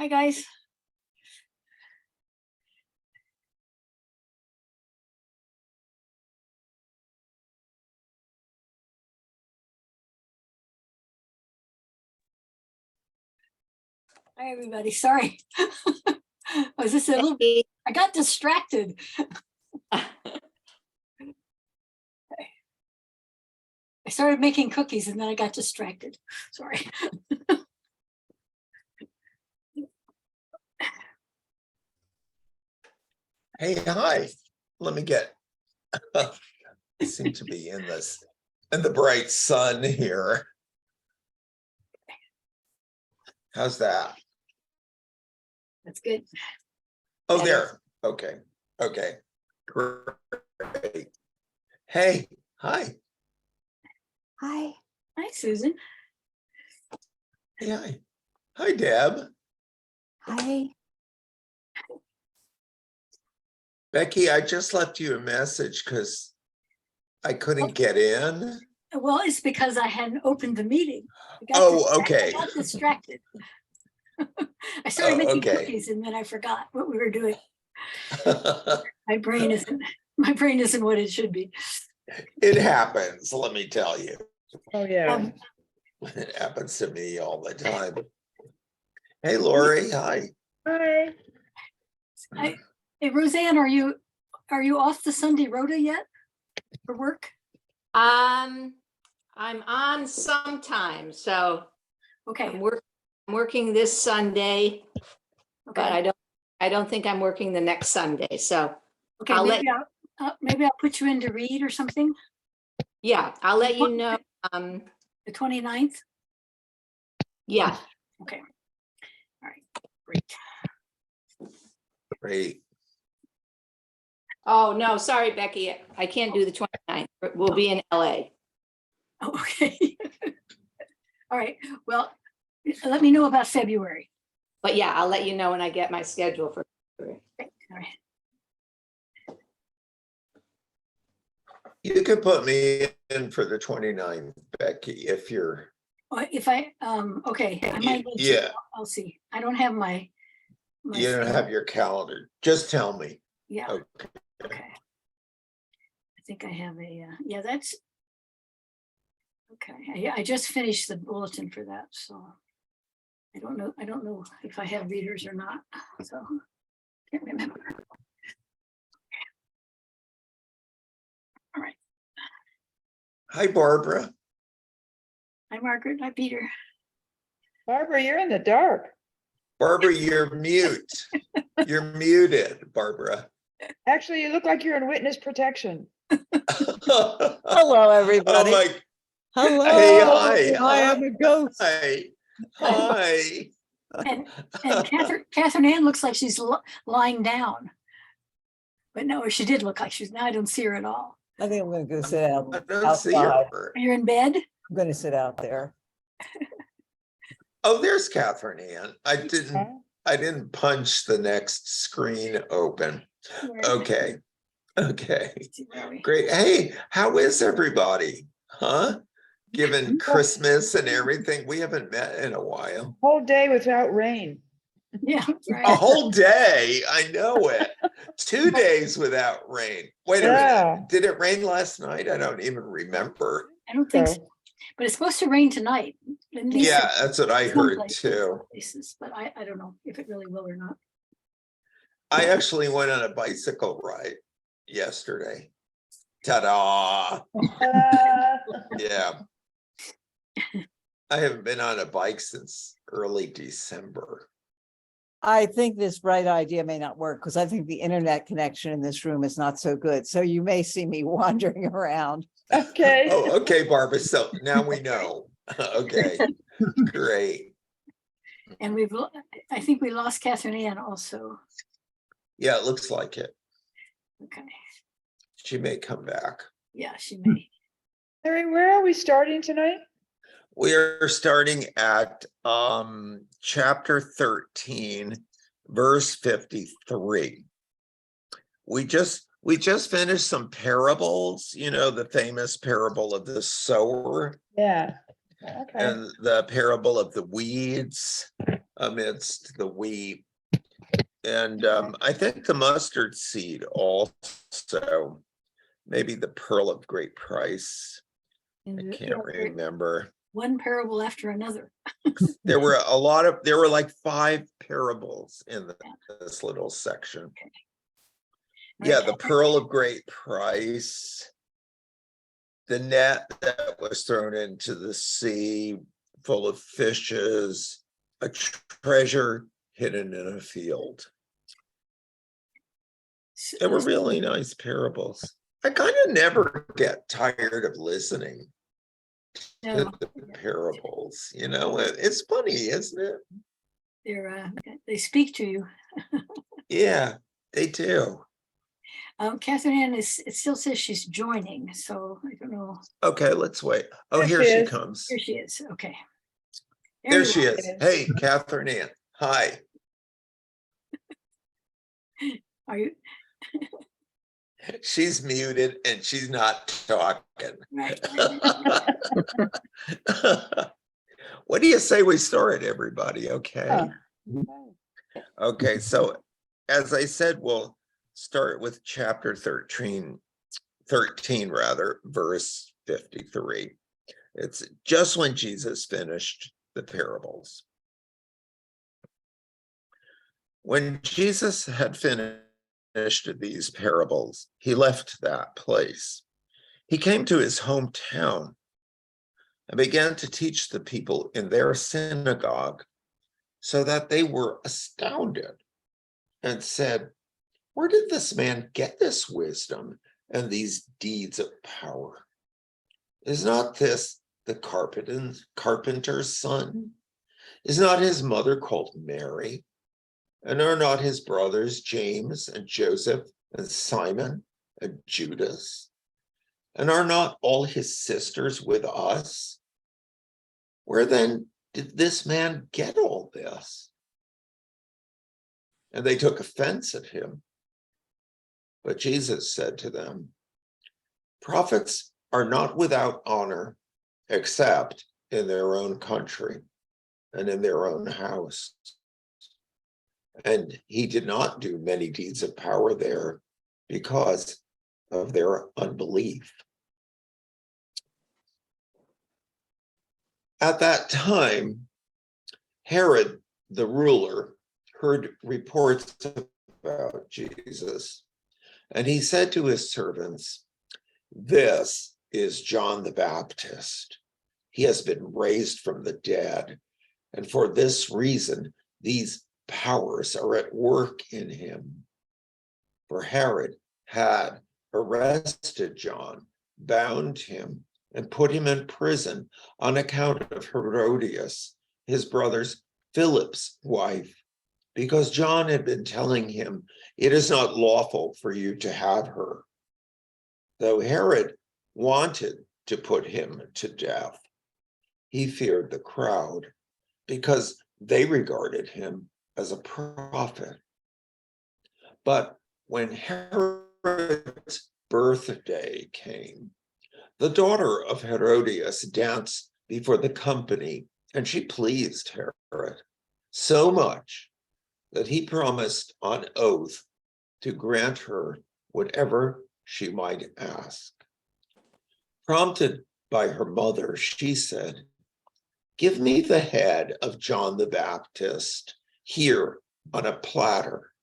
Hi, guys. Hi, everybody. Sorry. Was this a little? I got distracted. I started making cookies and then I got distracted. Sorry. Hey, hi. Let me get, I seem to be in the bright sun here. How's that? That's good. Oh, Yeah. there. Okay. Okay. Great. Hey, hi. Hi. Hi, Susan. Hey, hi. Hi, Deb. Hi. Becky, I just left you a message because I couldn't get in. Well, it's because I hadn't opened the meeting. Oh, okay. I got distracted. I started Oh, making okay. cookies and then I forgot what we were doing. My brain isn't what it should be. It happens, let me tell you. Oh, yeah. It happens to me all the time. Hey, Lori, hi. Hi. Hey, Roseanne, are you off the Sunday rota yet for work? I'm on sometime, so Okay. I'm working this Sunday, but Okay. I don't think I'm working the next Sunday. So Okay. I'll let Maybe I'll put you in to read or something. I'll let you know. The 29th. Yeah. Okay. All right. Great. Great. Oh, no, sorry, Becky. I can't do the 29th. We'll be in LA. Oh, okay. All right. Well, let me know about February. But yeah, I'll let you know when I get my schedule for February. Okay. All right. You could put me in for the 29th, Becky, if you're. If I, okay, I might need to. Yeah, I'll see. I don't have my you don't thing. have your calendar. Just tell me. Yeah. Okay. Okay. I think I have a, yeah, that's. Okay, I just finished the bulletin for that, so. I don't know if I have readers or not, so. Can't remember. All right. Hi, Barbara. Hi, Margaret. Hi, Peter. Barbara, you're in the dark. Barbara, you're mute. You're muted, Barbara. Actually, you look like you're in witness protection. Hello, Hello, everybody. Oh my, Hello. hey, hi. I am a ghost. hi, hi. And Catherine Ann looks like she's lying down. But no, she did look like she's, now I don't see her at all. I think I'm going to go sit out I don't see outside. her. You're in bed? I'm going to sit out there. Oh, there's Catherine Ann. I didn't punch the next screen open. Okay. Okay. Great. Hey, how is everybody? Huh? Given Christmas and everything, we haven't met in a while. Whole day without rain. Yeah, A right. whole day. I know it. 2 days without rain. Wait a Yeah. minute. Did it rain last night? I don't even remember. I don't think so. But it's supposed to rain tonight. At least Yeah, that's what I in some heard places, too. But I don't know if it really will or not. I actually went on a bicycle ride yesterday. Ta-da! Yeah. I haven't been on a bike since early December. I think this bright idea may not work because I think the internet connection in this room is not so good. So you may see me wandering around. Okay. Oh, okay, Barbara. So now we know. Okay, great. And I think we lost Catherine Ann also. Yeah, it looks like it. Okay. She may come back. Yeah, she may. Larry, where are we starting tonight? We are starting at chapter 13, verse 53. We just finished some parables, you know, the famous parable of the sower Yeah. Okay. and the parable of the weeds. amidst the wheat. And I think the mustard seed also, maybe the pearl of great price. I And can't remember. one parable after another. There were there were like 5 parables in this little section. Okay. Yeah, the pearl of great price. The net that was thrown into the sea full of fishes, a treasure hidden in a field. They were really nice parables. I kind of never get tired of listening to the parables. You know, it's funny, isn't it? They speak to you. Yeah, they do. Catherine Ann it still says she's joining, so I don't know. Okay, let's wait. Oh, There here she she is. comes. Here she is. Okay. There you she are. is. Hey, Catherine Ann. Hi. Are you She's muted and she's not talking. right? What do you say we start, everybody? Okay. Okay, so as I said, we'll start with chapter 13 rather, verse 53. It's just when Jesus finished the parables. When Jesus had finished these parables, he left that place. He came to his hometown and began to teach the people in their synagogue, so that they were astounded and said, "Where did this man get this wisdom and these deeds of power? Is not this the carpenter's son? Is not his mother called Mary? And are not his brothers James and Joseph and Simon and Judas? And are not all his sisters with us? Where then did this man get all this?" And they took offense at him. But Jesus said to them, "Prophets are not without honor, except in their own country and in their own house." And he did not do many deeds of power there because of their unbelief. At that time, Herod the ruler heard reports about Jesus, and he said to his servants, "This is John the Baptist. He has been raised from the dead, and for this reason, these powers are at work in him." For Herod had arrested John, bound him, and put him in prison on account of Herodias, his brother Philip's wife, because John had been telling him, "It is not lawful for you to have her." Though Herod wanted to put him to death, he feared the crowd because they regarded him as a prophet. But when Herod's birthday came, the daughter of Herodias danced before the company, and she pleased Herod so much that he promised on oath to grant her whatever she might ask. Prompted by her mother, she said, "Give me the head of John the Baptist here on a platter."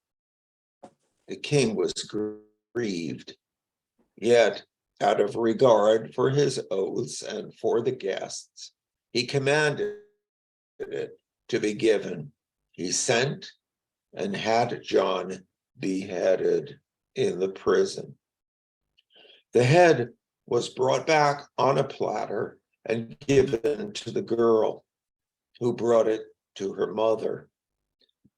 The king was grieved, yet out of regard for his oaths and for the guests, he commanded it to be given. He sent and had John beheaded in the prison. The head was brought back on a platter and given to the girl, who brought it to her mother.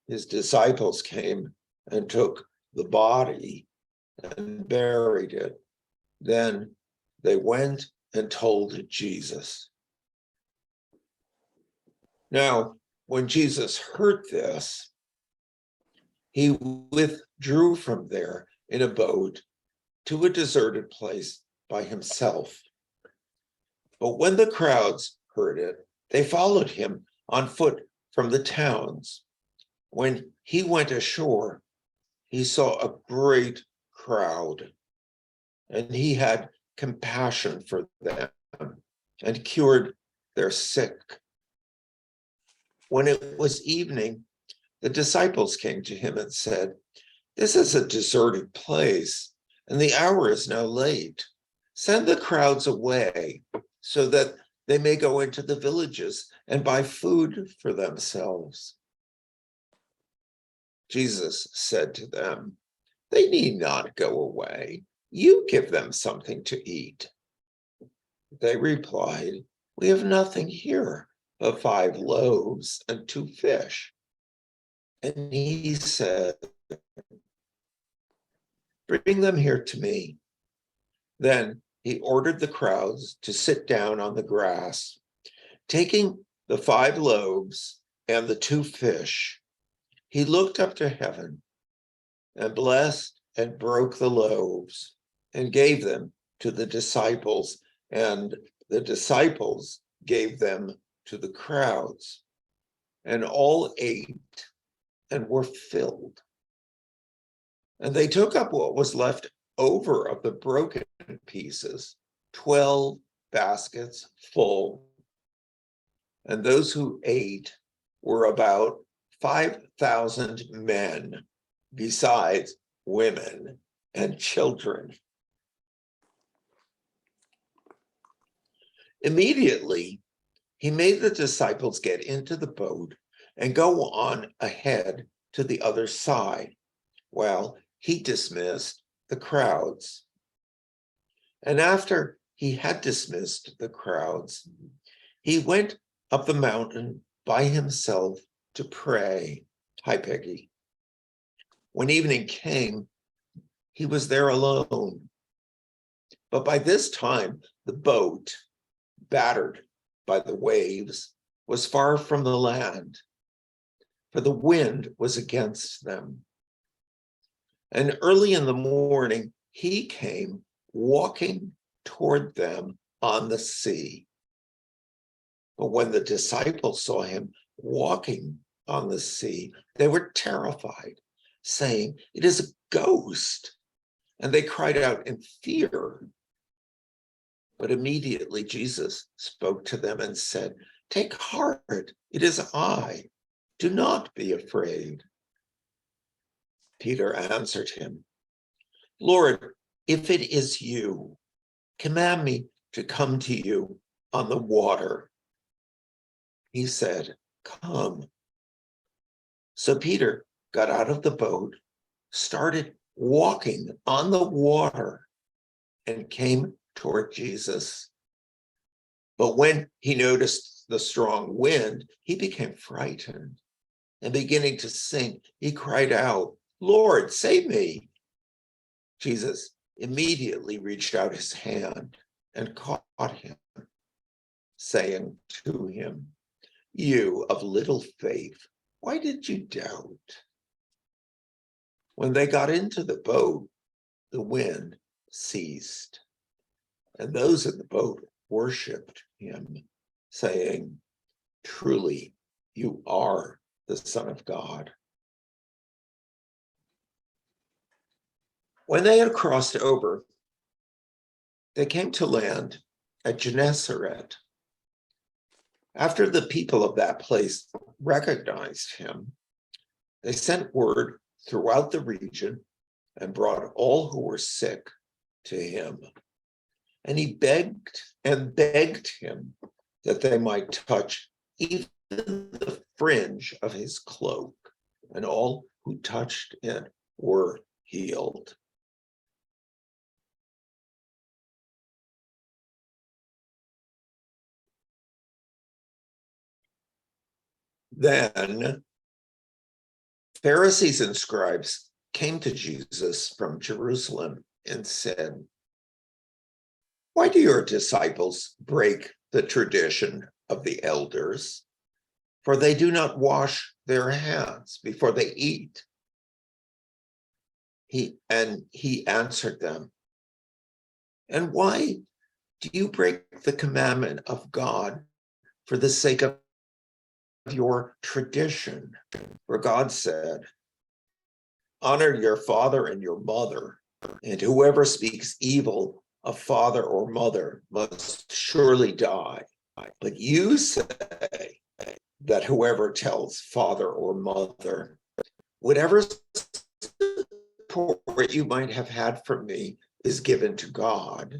His disciples came and took the body and buried it. Then they went and told Jesus. Now, when Jesus heard this, he withdrew from there in a boat to a deserted place by himself. But when the crowds heard it, they followed him on foot from the towns. When he went ashore, he saw a great crowd, and he had compassion for them and cured their sick. When it was evening, the disciples came to him and said, "This is a deserted place, and the hour is now late. Send the crowds away so that they may go into the villages and buy food for themselves." Jesus said to them, "They need not go away. You give them something to eat." They replied, "We have nothing here but 5 loaves and 2 fish. And he said, "Bring them here to me." Then he ordered the crowds to sit down on the grass. Taking the 5 loaves and the 2 fish, he looked up to heaven and blessed and broke the loaves and gave them to the disciples, and the disciples gave them to the crowds. And all ate and were filled. And they took up what was left over of the broken pieces, 12 baskets full. And those who ate were about 5,000 men, besides women and children. Immediately, he made the disciples get into the boat and go on ahead to the other side, while he dismissed the crowds. And after he had dismissed the crowds, he went up the mountain by himself to pray. Hi, Peggy. When evening came, he was there alone. But by this time, the boat, battered by the waves, was far from the land, for the wind was against them. And early in the morning, he came walking toward them on the sea. But when the disciples saw him walking on the sea, they were terrified, saying, "It is a ghost." And they cried out in fear. But immediately Jesus spoke to them and said, "Take heart, it is I. Do not be afraid." Peter answered him, "Lord, if it is you, command me to come to you on the water." He said, "Come." So Peter got out of the boat, started walking on the water, and came toward Jesus. But when he noticed the strong wind, he became frightened, and beginning to sink, he cried out, "Lord, save me." Jesus immediately reached out his hand and caught him, saying to him, "You of little faith, why did you doubt?" When they got into the boat, the wind ceased, and those in the boat worshiped him, saying, "Truly, you are the Son of God." When they had crossed over, they came to land at Gennesaret. After the people of that place recognized him, they sent word throughout the region and brought all who were sick to him. And he begged him that they might touch even the fringe of his cloak, and all who touched it were healed. Then Pharisees and scribes came to Jesus from Jerusalem and said, "Why do your disciples break the tradition of the elders? For they do not wash their hands before they eat." He answered them, "And why do you break the commandment of God for the sake of your tradition. For God said, honor your father and your mother, and whoever speaks evil of father or mother must surely die. But you say that whoever tells father or mother, whatever support you might have had from me is given to God,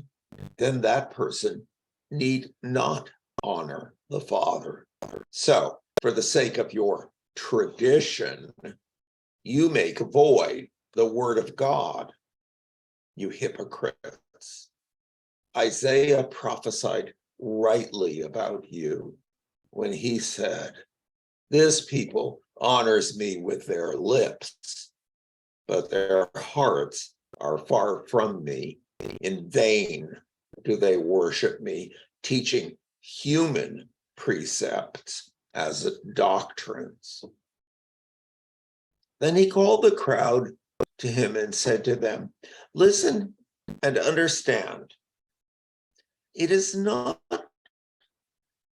then that person need not honor the father. So, for the sake of your tradition, you make void the word of God, you hypocrites. Isaiah prophesied rightly about you when he said, this people honors me with their lips, but their hearts are far from me. In vain do they worship me, teaching human precepts as doctrines. Then he called the crowd to him and said to them, listen and understand. It is not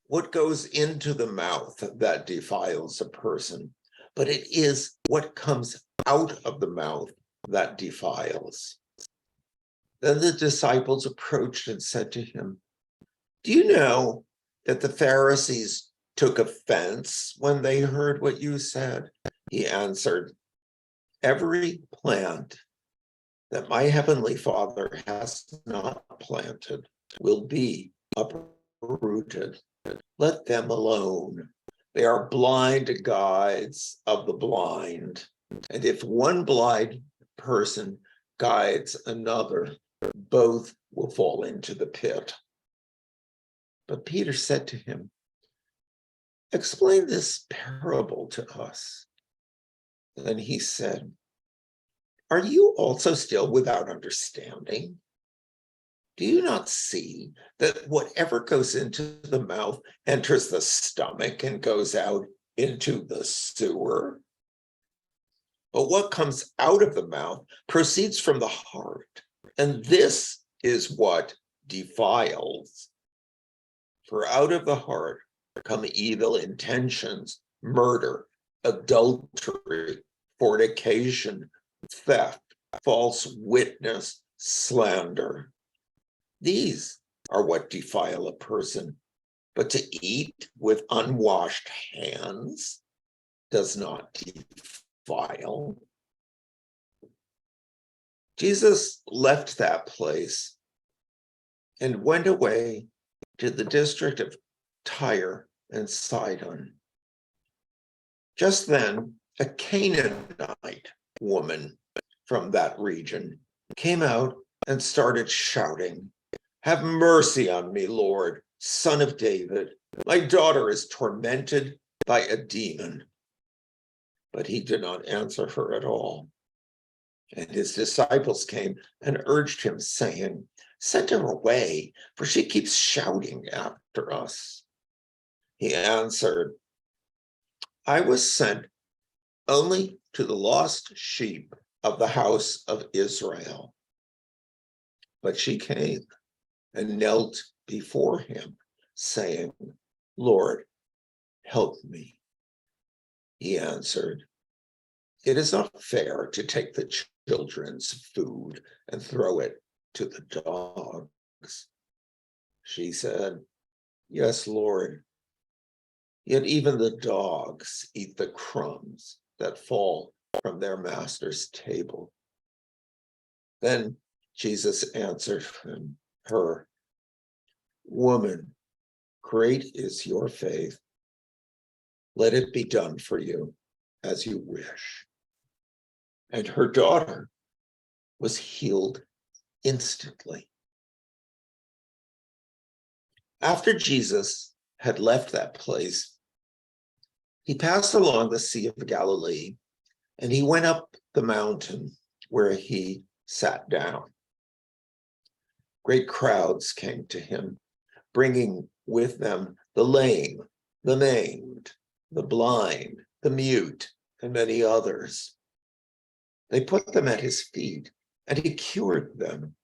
what goes into the mouth that defiles a person, but it is what comes out of the mouth that defiles. Then the disciples approached and said to him, do you know that the Pharisees took offense when they heard what you said? He answered, every plant that my heavenly Father has not planted will be uprooted. Let them alone. They are blind guides of the blind. And if one blind person guides another, both will fall into the pit. But Peter said to him, explain this parable to us. Then he said, are you also still without understanding? Do you not see that whatever goes into the mouth enters the stomach and goes out into the sewer? But what comes out of the mouth proceeds from the heart, and this is what defiles. For out of the heart come evil intentions, murder, adultery, fornication, theft, false witness, slander. These are what defile a person, but to eat with unwashed hands does not defile. Jesus left that place and went away to the district of Tyre and Sidon. Just then, a Canaanite woman from that region came out and started shouting, have mercy on me, Lord, Son of David. My daughter is tormented by a demon. But he did not answer her at all. And his disciples came and urged him, saying, send her away, for she keeps shouting after us. He answered, I was sent only to the lost sheep of the house of Israel. But she came and knelt before him, saying, Lord, help me. He answered, it is not fair to take the children's food and throw it to the dogs. She said, yes, Lord. Yet even the dogs eat the crumbs that fall from their master's table. Then Jesus answered her, woman, great is your faith. Let it be done for you as you wish. And her daughter was healed instantly. After Jesus had left that place, he passed along the Sea of Galilee, and he went up the mountain where he sat down. Great crowds came to him, bringing with them the lame, the maimed, the blind, the mute, and many others. They put them at his feet, and he cured them,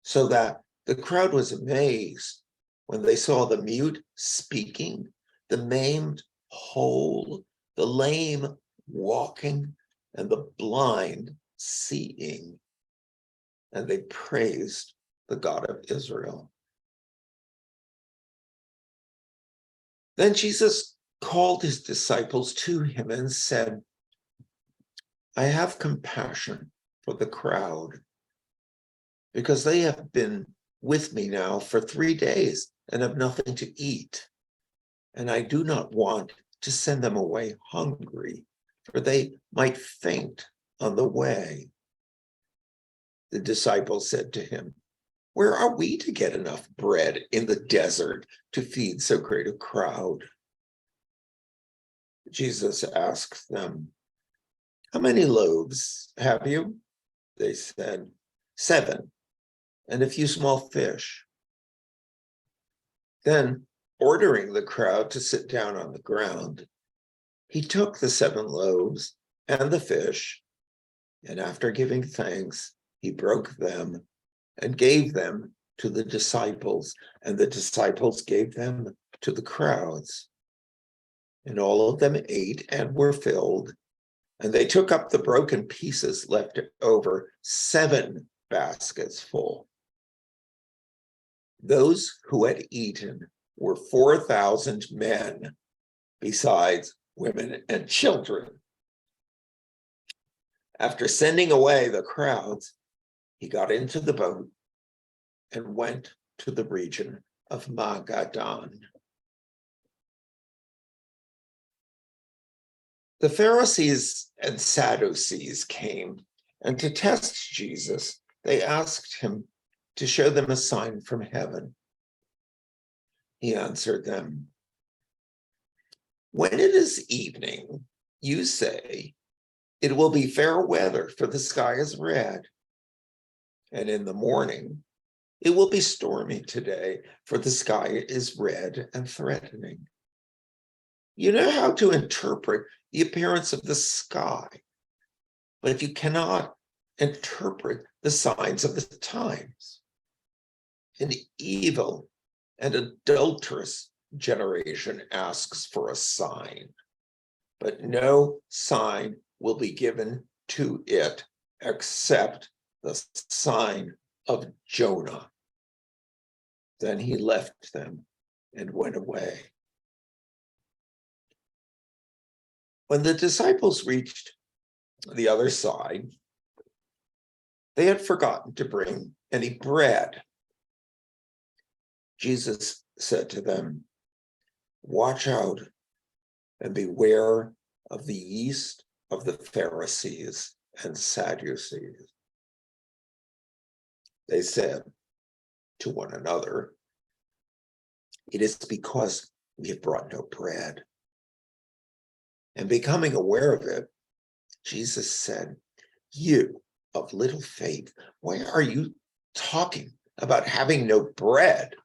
so that the crowd was amazed when they saw the mute speaking, the maimed whole, the lame walking, and the blind seeing. And they praised the God of Israel. Then Jesus called his disciples to him and said, I have compassion for the crowd, because they have been with me now for 3 days and have nothing to eat. And I do not want to send them away hungry, for they might faint on the way. The disciples said to him, where are we to get enough bread in the desert to feed so great a crowd? Jesus asked them, how many loaves have you? They said, 7, and a few small fish. Then, ordering the crowd to sit down on the ground, he took the 7 loaves and the fish, and after giving thanks, he broke them and gave them to the disciples, and the disciples gave them to the crowds. And all of them ate and were filled, and they took up the broken pieces left over, 7 baskets full. Those who had eaten were 4,000 men, besides women and children. After sending away the crowds, he got into the boat and went to the region of Magadan. The Pharisees and Sadducees came, and to test Jesus, they asked him to show them a sign from heaven. He answered them, when it is evening, you say, it will be fair weather, for the sky is red. And in the morning, it will be stormy today, for the sky is red and threatening. You know how to interpret the appearance of the sky, but if you cannot interpret the signs of the times, an evil and adulterous generation asks for a sign, but no sign will be given to it except the sign of Jonah. Then he left them and went away. When the disciples reached the other side, they had forgotten to bring any bread. Jesus said to them, watch out and beware of the yeast of the Pharisees and Sadducees. They said to one another, it is because we have brought no bread. And becoming aware of it, Jesus said, you of little faith, why are you talking about having no bread?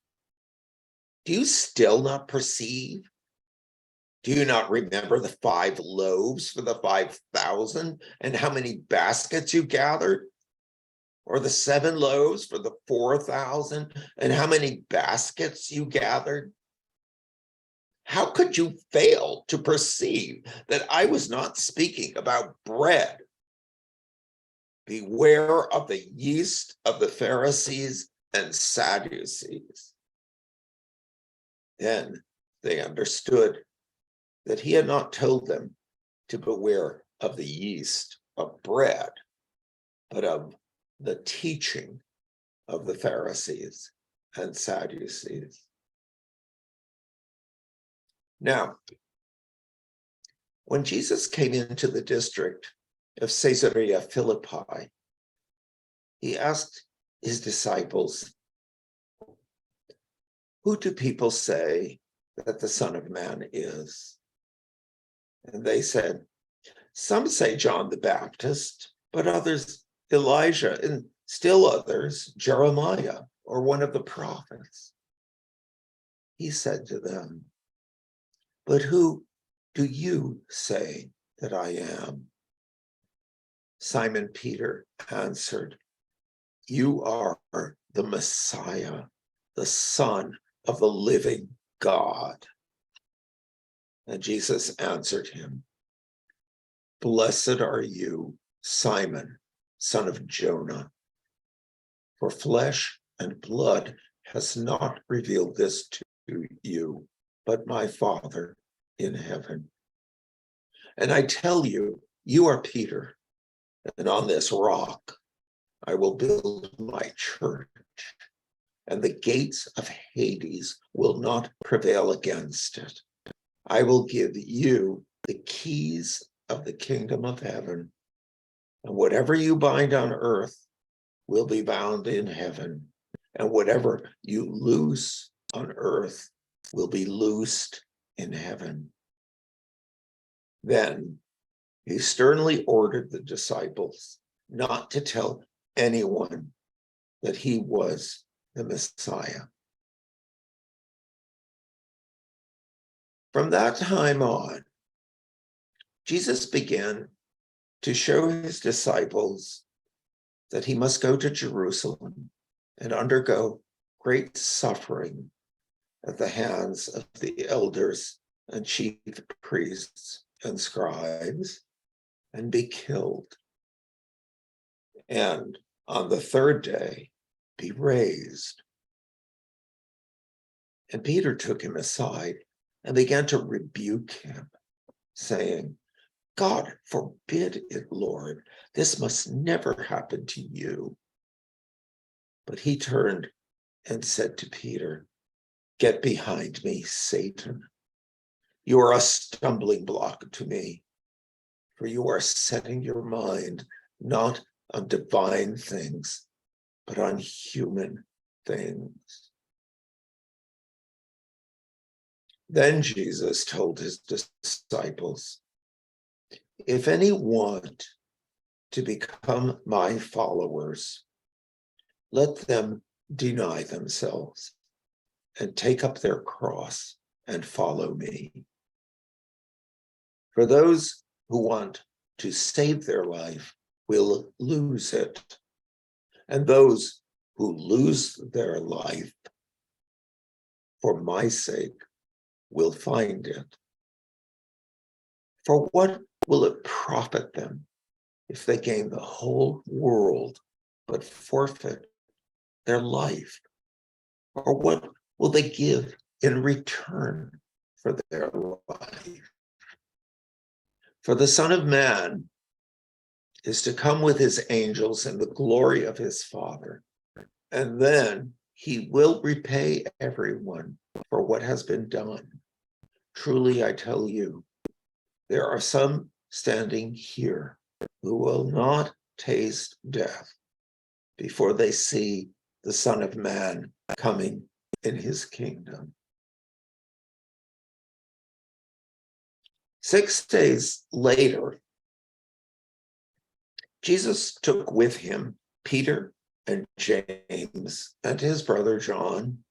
Do you still not perceive? Do you not remember the 5 loaves for the 5,000 and how many baskets you gathered? Or the 7 loaves for the 4,000 and how many baskets you gathered? How could you fail to perceive that I was not speaking about bread? Beware of the yeast of the Pharisees and Sadducees. Then they understood that he had not told them to beware of the yeast of bread, but of the teaching of the Pharisees and Sadducees. Now, when Jesus came into the district of Caesarea Philippi, he asked his disciples, who do people say that the Son of Man is? And they said, some say John the Baptist, but others Elijah, and still others Jeremiah or one of the prophets. He said to them, but who do you say that I am? Simon Peter answered, you are the Messiah, the Son of the living God. And Jesus answered him, "Blessed are you, Simon, son of Jonah, for flesh and blood has not revealed this to you, but my Father in heaven. And I tell you, you are Peter, and on this rock I will build my church, and the gates of Hades will not prevail against it. I will give you the keys of the kingdom of heaven, and whatever you bind on earth will be bound in heaven, and whatever you loose on earth will be loosed in heaven." Then he sternly ordered the disciples not to tell anyone that he was the Messiah. From that time on, Jesus began to show his disciples that he must go to Jerusalem and undergo great suffering at the hands of the elders and chief priests and scribes, and be killed, and on the third day be raised. And Peter took him aside and began to rebuke him, saying, "God forbid it, Lord, this must never happen to you." But he turned and said to Peter, "Get behind me, Satan. You are a stumbling block to me, for you are setting your mind not on divine things, but on human things." Then Jesus told his disciples, "If any want to become my followers, let them deny themselves and take up their cross and follow me. For those who want to save their life will lose it, and those who lose their life for my sake will find it. For what will it profit them if they gain the whole world but forfeit their life? Or what will they give in return for their life? For the Son of Man is to come with his angels in the glory of his Father, and then he will repay everyone for what has been done. Truly, I tell you, there are some standing here who will not taste death before they see the Son of Man coming in his kingdom." 6 days later, Jesus took with him Peter and James and his brother John,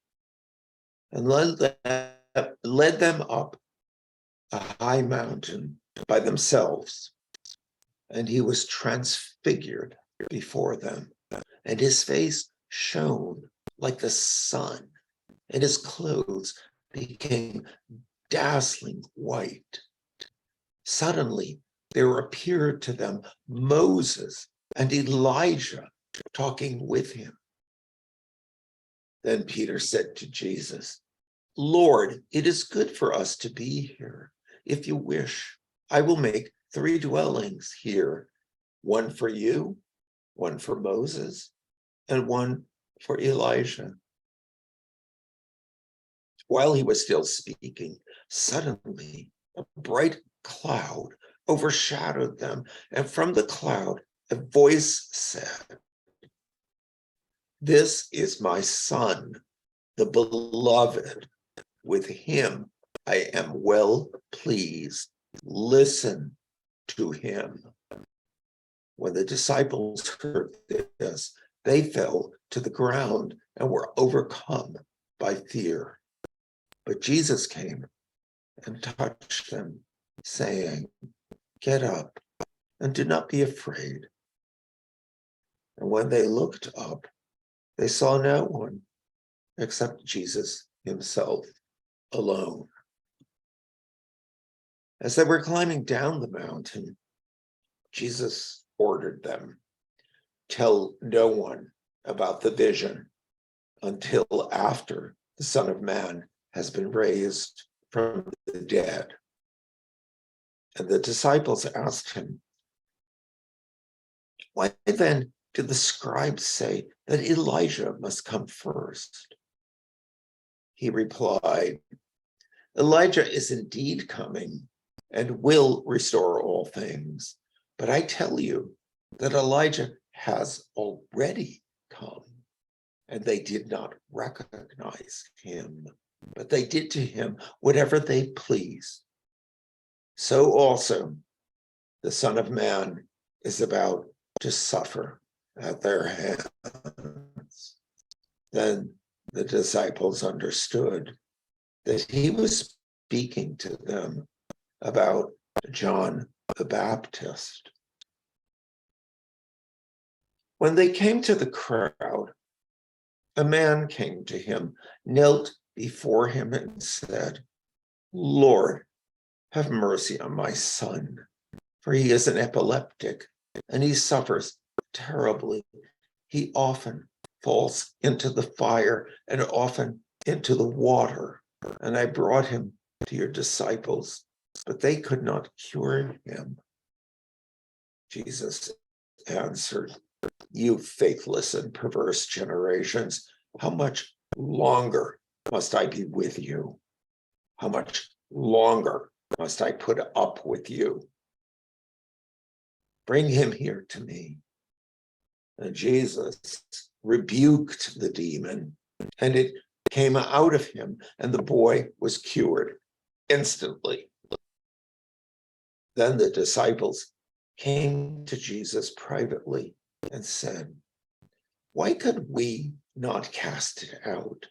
and led them up a high mountain by themselves. And he was transfigured before them, and his face shone like the sun, and his clothes became dazzling white. Suddenly, there appeared to them Moses and Elijah talking with him. Then Peter said to Jesus, "Lord, it is good for us to be here. If you wish, I will make 3 dwellings here, one for you, one for Moses, and one for Elijah." While he was still speaking, suddenly a bright cloud overshadowed them, and from the cloud a voice said, "This is my son, the beloved. With him I am well pleased. Listen to him." When the disciples heard this, they fell to the ground and were overcome by fear. But Jesus came and touched them, saying, "Get up and do not be afraid." And when they looked up, they saw no one except Jesus himself alone. As they were climbing down the mountain, Jesus ordered them, "Tell no one about the vision until after the Son of Man has been raised from the dead." And the disciples asked him, "Why then do the scribes say that Elijah must come first?" He replied, "Elijah is indeed coming and will restore all things. But I tell you that Elijah has already come, and they did not recognize him, but they did to him whatever they pleased. So also the Son of Man is about to suffer at their hands." Then the disciples understood that he was speaking to them about John the Baptist. When they came to the crowd, a man came to him, knelt before him, and said, "Lord, have mercy on my son, for he is an epileptic and he suffers terribly. He often falls into the fire and often into the water. And I brought him to your disciples, but they could not cure him." Jesus answered, "You faithless and perverse generations, how much longer must I be with you? How much longer must I put up with you? Bring him here to me." And Jesus rebuked the demon, and it came out of him, and the boy was cured instantly. Then the disciples came to Jesus privately and said, "Why could we not cast it out?"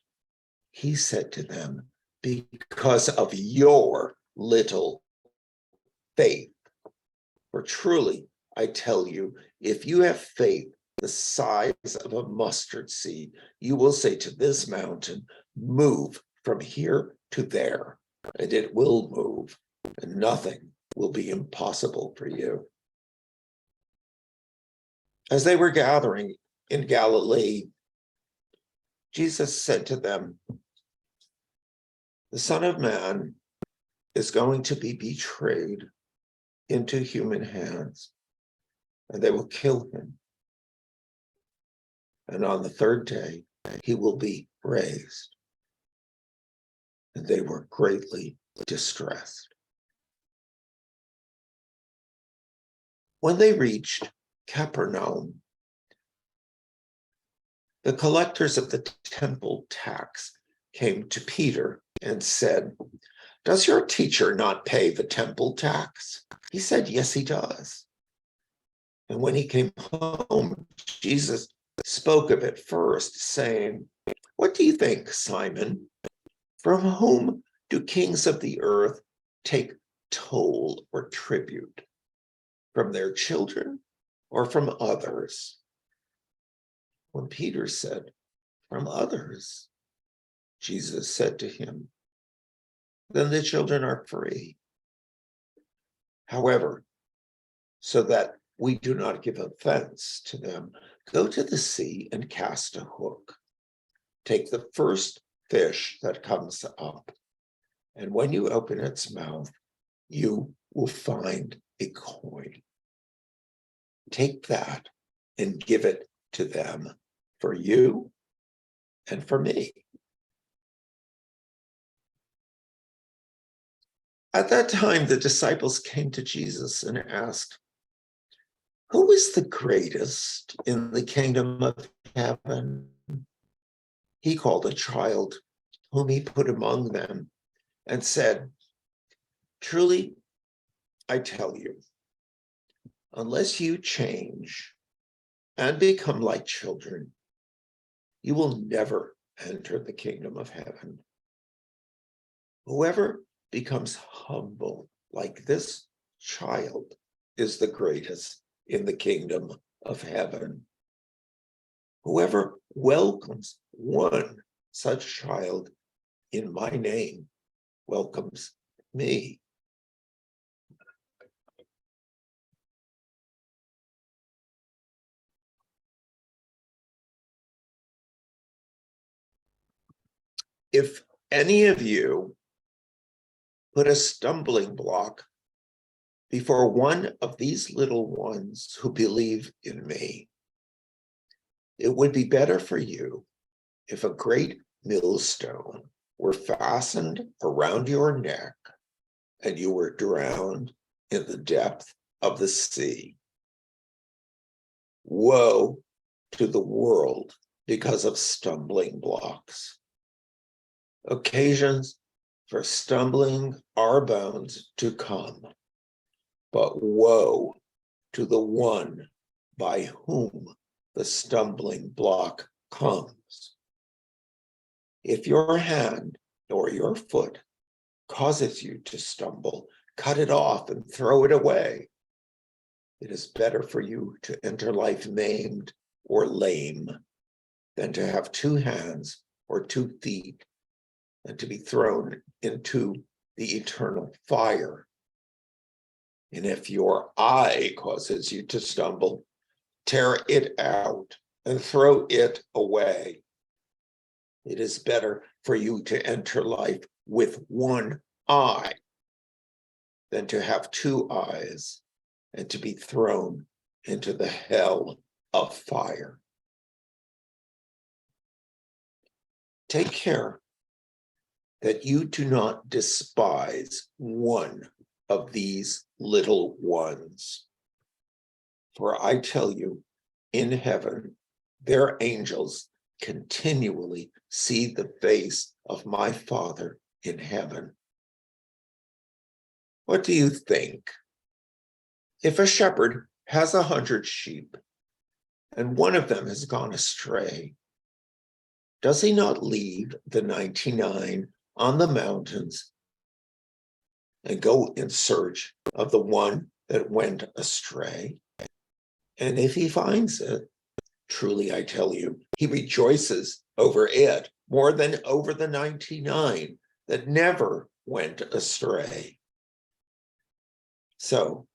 He said to them, "Because of your little faith. For truly, I tell you, if you have faith the size of a mustard seed, you will say to this mountain, 'Move from here to there,' and it will move, and nothing will be impossible for you." As they were gathering in Galilee, Jesus said to them, "The Son of Man is going to be betrayed into human hands, and they will kill him. And on the third day, he will be raised." And they were greatly distressed. When they reached Capernaum, the collectors of the temple tax came to Peter and said, "Does your teacher not pay the temple tax?" He said, "Yes, he does." And when he came home, Jesus spoke of it first, saying, "What do you think, Simon? From whom do kings of the earth take toll or tribute? From their children or from others?" When Peter said, "From others," Jesus said to him, "Then the children are free. However, so that we do not give offense to them, go to the sea and cast a hook. Take the first fish that comes up, and when you open its mouth, you will find a coin. Take that and give it to them for you and for me." At that time, the disciples came to Jesus and asked, "Who is the greatest in the kingdom of heaven?" He called a child whom he put among them and said, "Truly, I tell you, unless you change and become like children, you will never enter the kingdom of heaven. Whoever becomes humble like this child is the greatest in the kingdom of heaven. Whoever welcomes one such child in my name welcomes me. If any of you put a stumbling block before one of these little ones who believe in me, it would be better for you if a great millstone were fastened around your neck and you were drowned in the depth of the sea. Woe to the world because of stumbling blocks. Occasions for stumbling are bound to come, but woe to the one by whom the stumbling block comes. If your hand or your foot causes you to stumble, cut it off and throw it away. It is better for you to enter life maimed or lame than to have 2 hands or 2 feet and to be thrown into the eternal fire. And if your eye causes you to stumble, tear it out and throw it away. It is better for you to enter life with 1 eye than to have 2 eyes and to be thrown into the hell of fire. Take care that you do not despise one of these little ones. For I tell you, in heaven, their angels continually see the face of my Father in heaven. What do you think? If a shepherd has 100 sheep and one of them has gone astray, does he not leave the 99 on the mountains and go in search of the one that went astray? And if he finds it, truly I tell you, he rejoices over it more than over the 99 that never went astray. So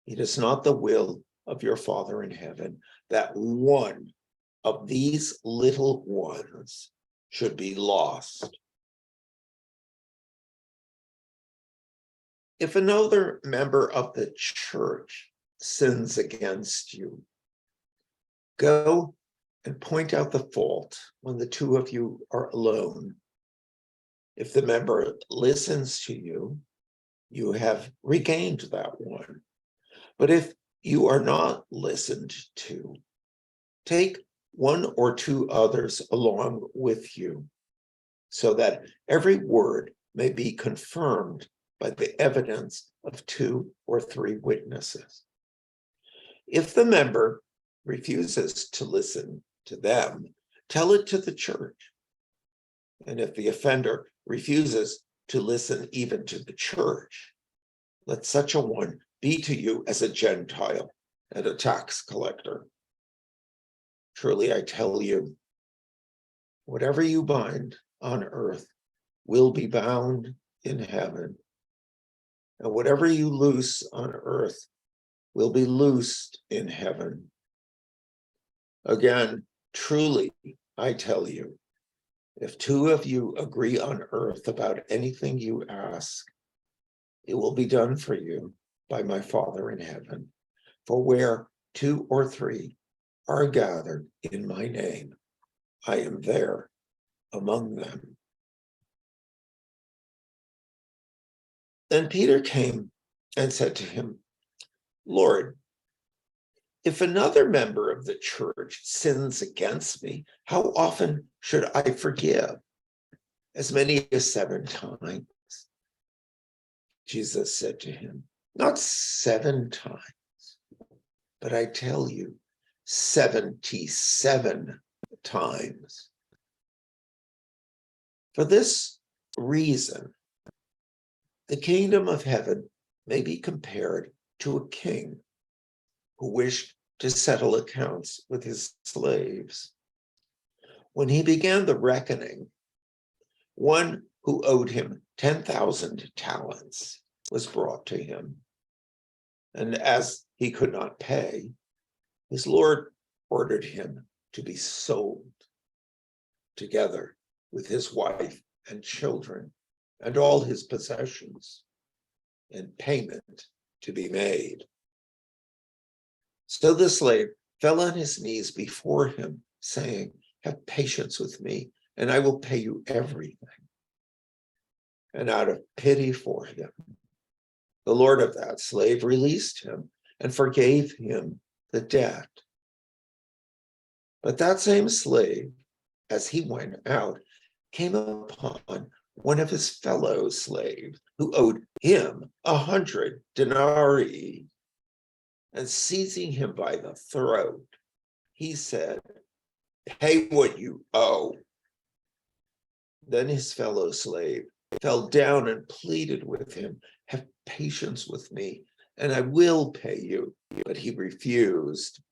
it is not the will of your Father in heaven that one of these little ones should be lost. If another member of the church sins against you, go and point out the fault when the 2 of you are alone. If the member listens to you, you have regained that one. But if you are not listened to, take 1 or 2 others along with you, so that every word may be confirmed by the evidence of 2 or 3 witnesses. If the member refuses to listen to them, tell it to the church. And if the offender refuses to listen even to the church, let such a one be to you as a Gentile and a tax collector. Truly, I tell you, whatever you bind on earth will be bound in heaven, and whatever you loose on earth will be loosed in heaven. Again, truly, I tell you, if 2 of you agree on earth about anything you ask, it will be done for you by my Father in heaven. For where 2 or 3 are gathered in my name, I am there among them. Then Peter came and said to him, Lord, if another member of the church sins against me, how often should I forgive? As many as 7 times. Jesus said to him, not 7 times, but I tell you, 77 times. For this reason, the kingdom of heaven may be compared to a king who wished to settle accounts with his slaves. When he began the reckoning, one who owed him 10,000 talents was brought to him. And as he could not pay, his Lord ordered him to be sold together with his wife and children and all his possessions, and payment to be made. So the slave fell on his knees before him, saying, "Have patience with me, and I will pay you everything." And out of pity for him, the Lord of that slave released him and forgave him the debt. But that same slave, as he went out, came upon one of his fellow slaves who owed him 100 denarii. And seizing him by the throat, he said, "Pay what you owe." Then his fellow slave fell down and pleaded with him, "Have patience with me, and I will pay you." But he refused.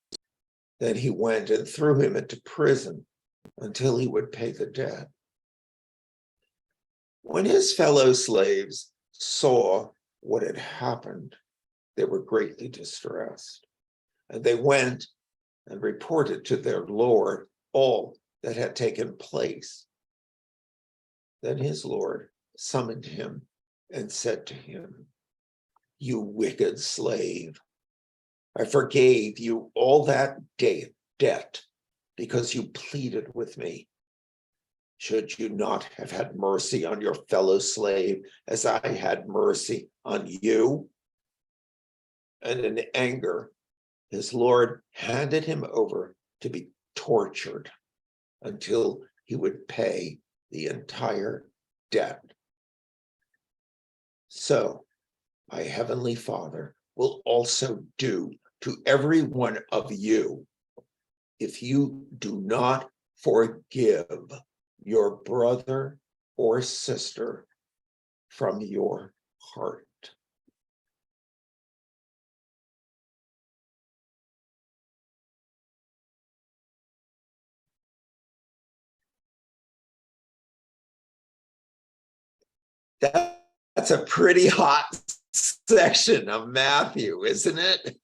Then he went and threw him into prison until he would pay the debt. When his fellow slaves saw what had happened, they were greatly distressed, and they went and reported to their Lord all that had taken place. Then his Lord summoned him and said to him, "You wicked slave, I forgave you all that debt because you pleaded with me. Should you not have had mercy on your fellow slave as I had mercy on you?" And in anger, his Lord handed him over to be tortured until he would pay the entire debt. So my heavenly Father will also do to every one of you if you do not forgive your brother or sister from your heart. That's a pretty hot section of Matthew, isn't it?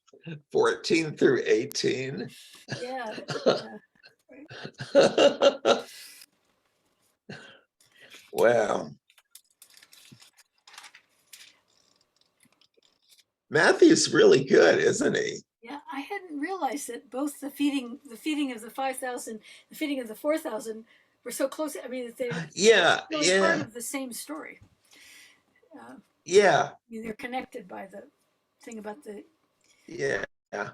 14 through 18. Yeah. Wow. Matthew's really good, isn't he? Yeah, I hadn't realized that both the feeding of the 5,000, the feeding of the 4,000 were so close. I mean, that they're Yeah, really part yeah, of the same story. yeah, I mean, they're connected by the thing about the, yeah. yeah,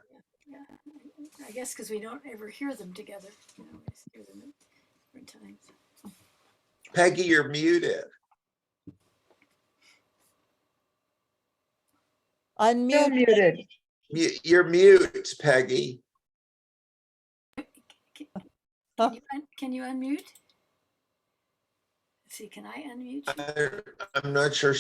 I guess because we don't ever hear them together. You know, we just hear them at different times. Peggy, you're muted. Still Unmute. muted. You're mute, Peggy. Can you unmute? Let's see, can I unmute you? I'm not sure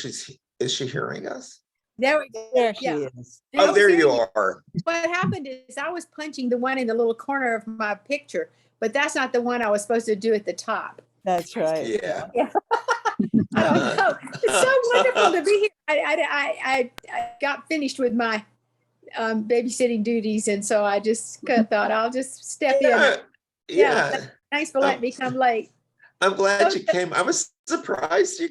is she hearing us? There we go. There she Yeah. is. I Oh, was there you hearing are. What happened is I was punching the one in the little corner of my picture, but that's not the one I was supposed to do at the top. That's right. Yeah. I don't know. It's so wonderful to be here. I got finished with my babysitting duties, and so I just thought I'll just step in. Yeah, Yeah. yeah. Thanks for letting me come late. I'm glad you came. I was surprised you